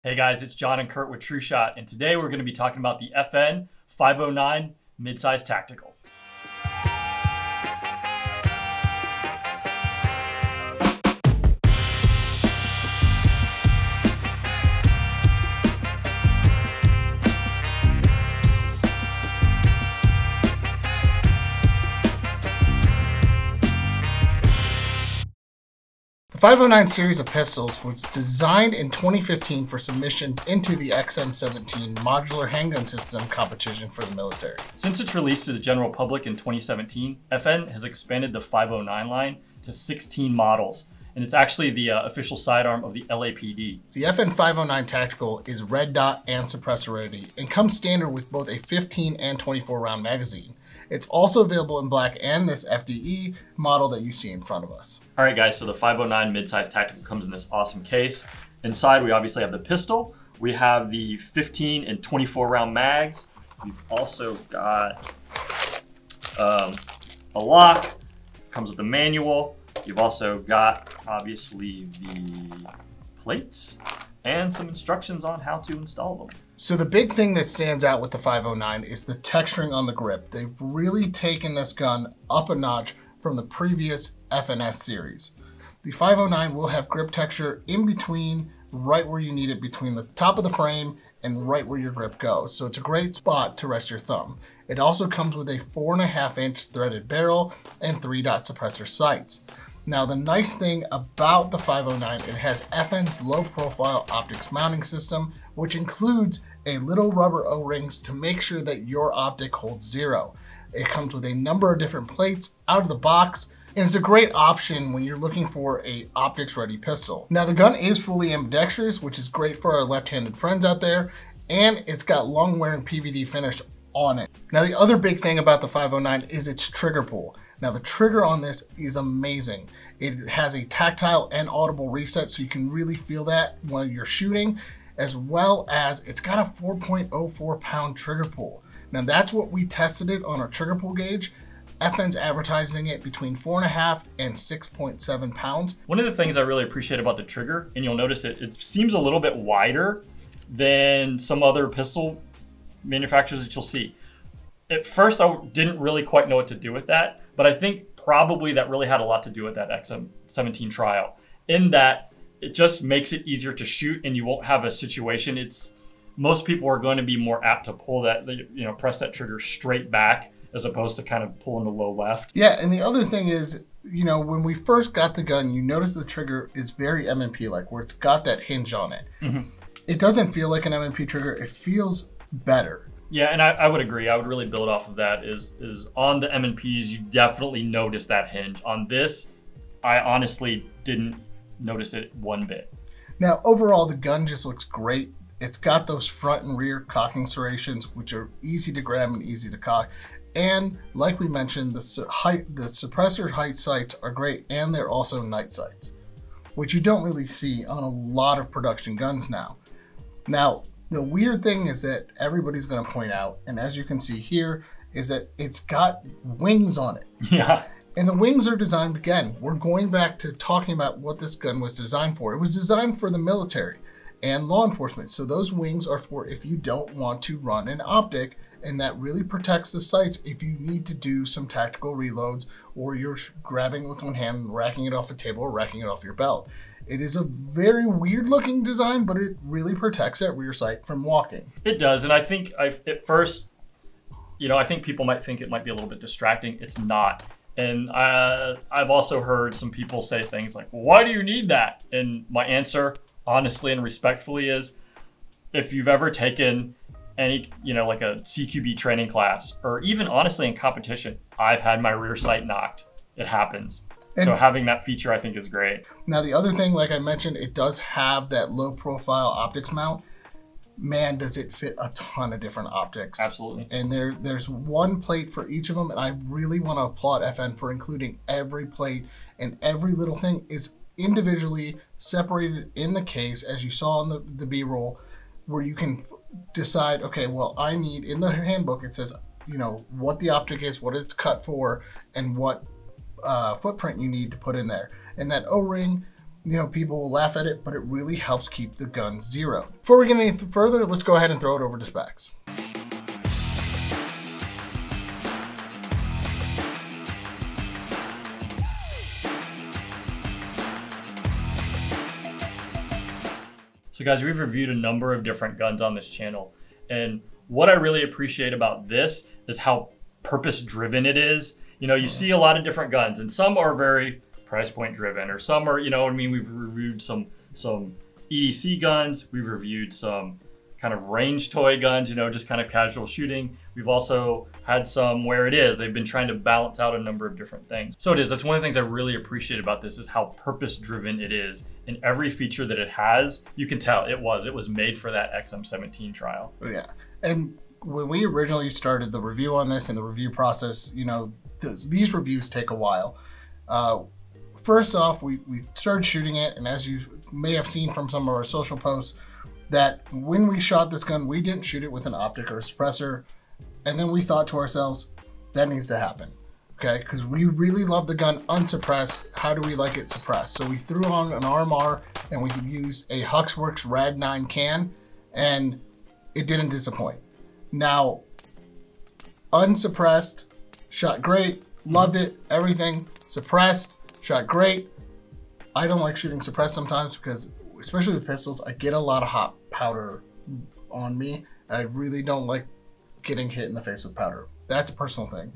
Hey guys, it's John and Kurt with Trueshot, and today we're going to be talking about the FN 509 Midsize Tactical. The 509 series of pistols was designed in 2015 for submission into the XM17 modular handgun system competition for the military. Since its release to the general public in 2017, FN has expanded the 509 line to 16 models, and it's actually the official sidearm of the LAPD. The FN 509 Tactical is red dot and suppressor ready and comes standard with both a 15 and 24 round magazine. It's also available in black and this FDE model that you see in front of us. All right guys, so the 509 Midsize Tactical comes in this awesome case. Inside we obviously have the pistol, we have the 15 and 24 round mags. We've also got a lock, comes with the manual. You've also got obviously the plates and some instructions on how to install them. So the big thing that stands out with the 509 is the texturing on the grip. They've really taken this gun up a notch from the previous FNS series. The 509 will have grip texture in between, right where you need it, between the top of the frame and right where your grip goes. So it's a great spot to rest your thumb. It also comes with a 4.5-inch threaded barrel and 3-dot suppressor sights. Now the nice thing about the 509, it has FN's low profile optics mounting system, which includes a little rubber O-rings to make sure that your optic holds zero. It comes with a number of different plates out of the box, and it's a great option when you're looking for a optics ready pistol. Now the gun is fully ambidextrous, which is great for our left-handed friends out there, and it's got long wearing PVD finish on it. Now the other big thing about the 509 is its trigger pull. Now the trigger on this is amazing. It has a tactile and audible reset, so you can really feel that when you're shooting, as well as it's got a 4.04 pound trigger pull. Now that's what we tested it on our trigger pull gauge. FN's advertising it between 4.5 and 6.7 pounds. One of the things I really appreciate about the trigger, and you'll notice it seems a little bit wider than some other pistol manufacturers that you'll see. At first, I didn't really quite know what to do with that, but I think probably that really had a lot to do with that XM17 trial, in that it just makes it easier to shoot and you won't have a situation. Most people are going to be more apt to pull that, press that trigger straight back as opposed to kind of pulling the low left. Yeah, and the other thing is, when we first got the gun, you notice the trigger is very M&P-like, where it's got that hinge on it. Mm-hmm. It doesn't feel like an M&P trigger, it feels better. Yeah, and I would agree. I would really build off of that. Is on the M&Ps, you definitely notice that hinge. On this, I honestly didn't notice it one bit. Now, overall, the gun just looks great. It's got those front and rear cocking serrations, which are easy to grab and easy to cock. And like we mentioned, the suppressor-height sights are great, and they're also night sights, which you don't really see on a lot of production guns now. Now, the weird thing is that everybody's going to point out, and as you can see here, is that it's got wings on it. Yeah. And the wings are designed, again, we're going back to talking about what this gun was designed for. It was designed for the military and law enforcement. So those wings are for if you don't want to run an optic, and that really protects the sights if you need to do some tactical reloads, or you're grabbing it with one hand and racking it off the table or racking it off your belt. It is a very weird looking design, but it really protects that rear sight from walking. It does, and I think at first, I think people might think it might be a little bit distracting. It's not. And I've also heard some people say things like, well, why do you need that? And my answer, honestly and respectfully, is if you've ever taken any, like a CQB training class, or even honestly in competition, I've had my rear sight knocked. It happens. So having that feature, I think, is great. Now, the other thing, like I mentioned, it does have that low profile optics mount. Man, does it fit a ton of different optics. Absolutely. And there's one plate for each of them, and I really want to applaud FN for including every plate, and every little thing is individually separated in the case, as you saw in the B-roll, where you can decide, okay, well, I need, in the handbook, it says, what the optic is, what it's cut for, and what footprint you need to put in there. And that O-ring you know, people will laugh at it, but it really helps keep the gun zero. Before we get any further, let's go ahead and throw it over to specs. So guys, we've reviewed a number of different guns on this channel, and what I really appreciate about this is how purpose-driven it is. You know, you see a lot of different guns, and some are very price point driven, or some are, you know what I mean, we've reviewed some EDC guns, we've reviewed some kind of range toy guns, you know, just kind of casual shooting. We've also had some where it is, they've been trying to balance out a number of different things. So it is, that's one of the things I really appreciate about this is how purpose-driven it is. And every feature that it has, you can tell it was made for that XM17 trial. Yeah, and when we originally started the review on this and the review process, you know, these reviews take a while. First off, we started shooting it, and as you may have seen from some of our social posts, that when we shot this gun, we didn't shoot it with an optic or a suppressor, and then we thought to ourselves, that needs to happen, okay? Because we really love the gun unsuppressed. How do we like it suppressed? So we threw on an RMR, and we used a Huxworks Rad 9 can, and it didn't disappoint. Now, unsuppressed, shot great, loved it, everything. Suppressed, shot great. I don't like shooting suppressed sometimes because, especially with pistols, I get a lot of hot powder on me. I really don't like getting hit in the face with powder. That's a personal thing.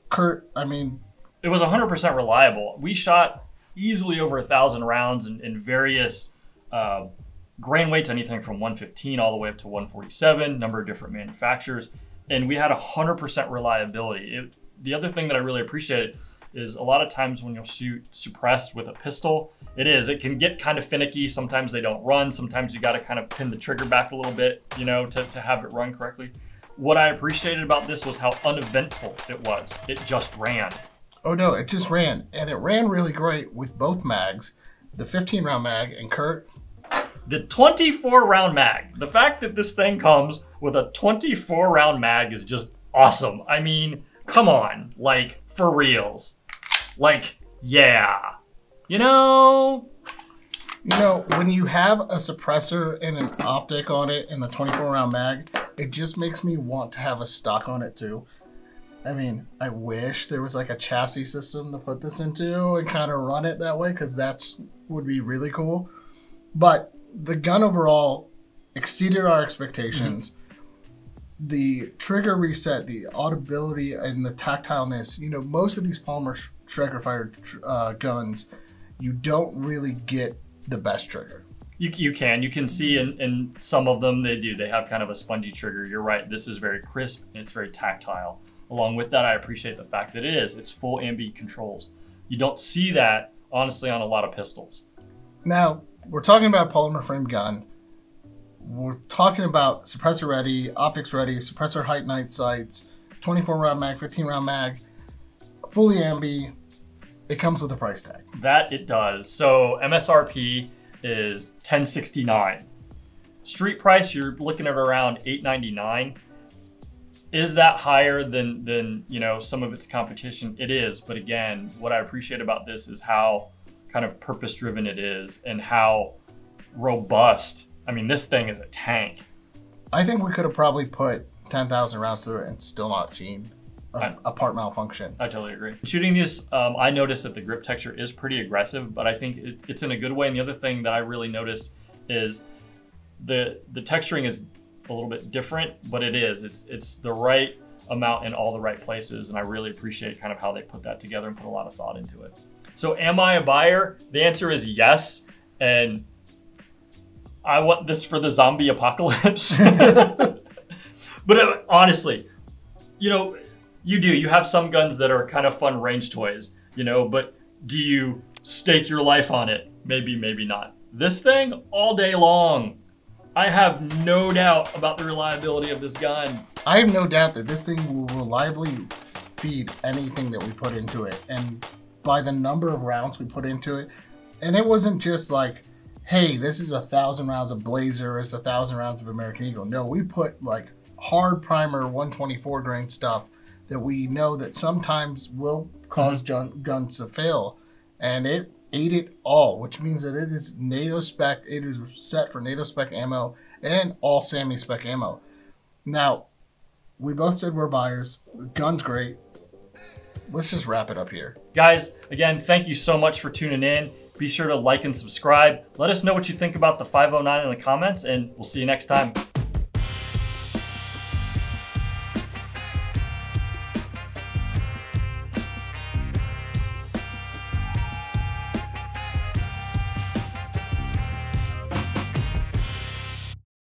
Kurt, I mean, it was 100% reliable. We shot easily over 1,000 rounds in various grain weights, anything from 115 all the way up to 147, number of different manufacturers, and we had 100% reliability. The other thing that I really appreciated is a lot of times when you'll shoot suppressed with a pistol, it can get kind of finicky. Sometimes they don't run. Sometimes you got to kind of pin the trigger back a little bit, you know, to have it run correctly. What I appreciated about this was how uneventful it was. It just ran. Oh no, it just ran. And it ran really great with both mags, the 15 round mag, and Kurt, the 24 round mag. The fact that this thing comes with a 24 round mag is just awesome. I mean, come on, like for reals. Like, yeah, you know, when you have a suppressor and an optic on it and the 24 round mag, it just makes me want to have a stock on it too. I mean, I wish there was like a chassis system to put this into and kind of run it that way, because would be really cool. But the gun overall exceeded our expectations. The trigger reset, the audibility, and the tactileness, you know, most of these polymer striker fired guns, you don't really get the best trigger. You can see in some of them they have kind of a spongy trigger. You're right, this is very crisp and it's very tactile. Along with that, I appreciate the fact that it's full ambi controls. You don't see that honestly on a lot of pistols. Now, we're talking about a polymer frame gun. We're talking about suppressor ready, optics ready, Suppressor-height night sights, 24 round mag, 15 round mag, fully ambi. It comes with a price tag. That it does. So MSRP is $1069. Street price, you're looking at around $899. Is that higher than you know, some of its competition? It is, but again, what I appreciate about this is how kind of purpose-driven it is and how robust. I mean, this thing is a tank. I think we could have probably put 10,000 rounds through it and still not seen a part malfunction. I totally agree. Shooting these, I noticed that the grip texture is pretty aggressive, but I think it's in a good way. And the other thing that I really noticed is the texturing is a little bit different, but it's the right amount in all the right places. And I really appreciate kind of how they put that together and put a lot of thought into it. So am I a buyer? The answer is yes. And I want this for the zombie apocalypse. But honestly, you know, you have some guns that are kind of fun range toys, you know, but do you stake your life on it? Maybe, maybe not. This thing, all day long. I have no doubt about the reliability of this gun. I have no doubt that this thing will reliably feed anything that we put into it. And by the number of rounds we put into it, and it wasn't just like, hey, this is 1,000 rounds of Blazer, it's 1,000 rounds of American Eagle. No, we put like hard primer 124 grain stuff that we know that sometimes will cause guns to fail. And it ate it all, which means that it is NATO spec. It is set for NATO spec ammo and all SAMI spec ammo. Now, we both said we're buyers. The gun's great. Let's just wrap it up here. Guys, again, thank you so much for tuning in. Be sure to like and subscribe. Let us know what you think about the 509 in the comments, and we'll see you next time.